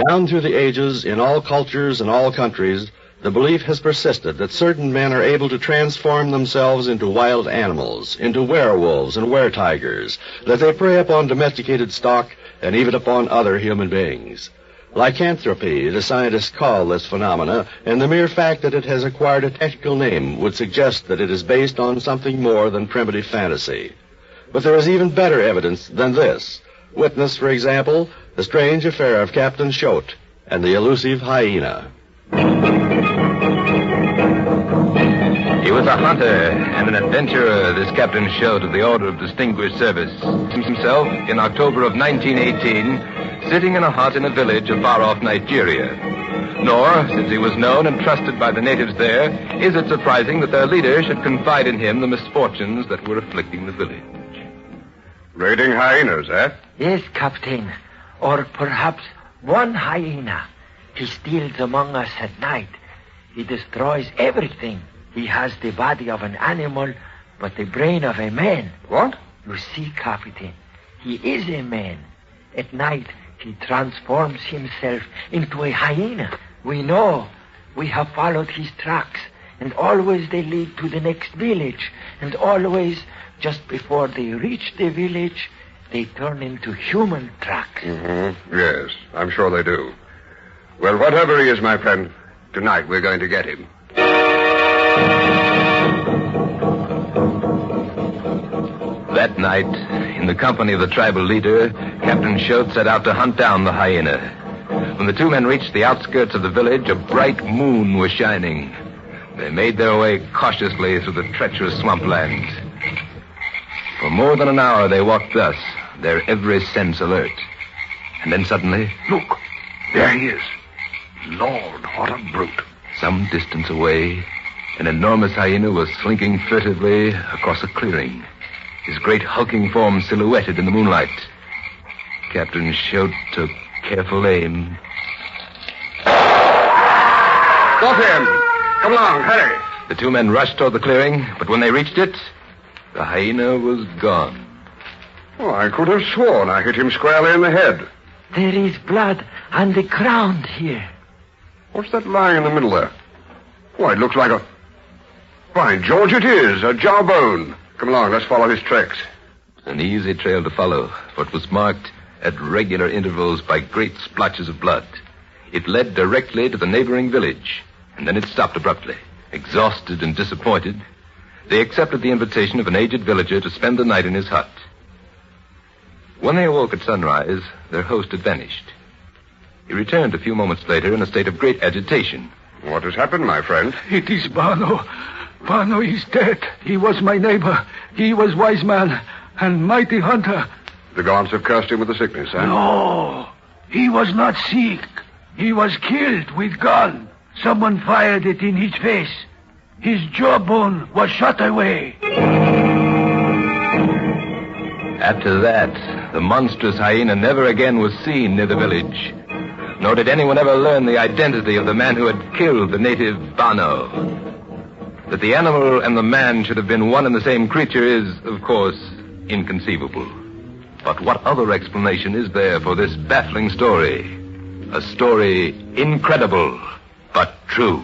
Down through the ages, in all cultures and all countries, the belief has persisted that certain men are able to transform themselves into wild animals, into werewolves and were-tigers, that they prey upon domesticated stock and even upon other human beings. Lycanthropy, the scientists call this phenomena, and the mere fact that it has acquired a technical name would suggest that it is based on something more than primitive fantasy. But there is even better evidence than this. Witness, for example, the strange affair of Captain Choate and the elusive hyena. He was a hunter and an adventurer, this Captain Choate of the Order of Distinguished Service. Himself, in October of 1918, sitting in a hut in a village of far-off Nigeria. Nor, since he was known and trusted by the natives there, is it surprising that their leader should confide in him the misfortunes that were afflicting the village. Raiding hyenas, eh? Yes, Captain. Or perhaps one hyena. He steals among us at night. He destroys everything. He has the body of an animal, but the brain of a man. What? You see, Captain, he is a man. At night, he transforms himself into a hyena. We know. We have followed his tracks, and always they lead to the next village, and always, just before they reach the village, they turn into human tracks. Mm-hmm. Yes, I'm sure they do. Well, whatever he is, my friend, tonight we're going to get him. That night, in the company of the tribal leader, Captain Choate set out to hunt down the hyena. When the two men reached the outskirts of the village, a bright moon was shining. They made their way cautiously through the treacherous swampland. For more than an hour they walked thus, their every sense alert. And then suddenly... Look, there he is. Lord, what a brute. Some distance away, an enormous hyena was slinking furtively across a clearing, his great hulking form silhouetted in the moonlight. Captain Choate took careful aim. Got him! Come along, hurry! The two men rushed toward the clearing, but when they reached it, the hyena was gone. Oh, I could have sworn I hit him squarely in the head. There is blood on the ground here. What's that lying in the middle there? Why, it looks like a... By George, it is, a jawbone. Come along, let's follow his tracks. An easy trail to follow, for it was marked at regular intervals by great splotches of blood. It led directly to the neighboring village, and then it stopped abruptly. Exhausted and disappointed, they accepted the invitation of an aged villager to spend the night in his hut. When they awoke at sunrise, their host had vanished. He returned a few moments later in a state of great agitation. What has happened, my friend? It is Bano. Bano is dead. He was my neighbor. He was wise man and mighty hunter. The gods have cursed him with the sickness, eh? No, he was not sick. He was killed with gun. Someone fired it in his face. His jawbone was shot away. After that, the monstrous hyena never again was seen near the village. Nor did anyone ever learn the identity of the man who had killed the native Bano. That the animal and the man should have been one and the same creature is, of course, inconceivable. But what other explanation is there for this baffling story? A story incredible, but true.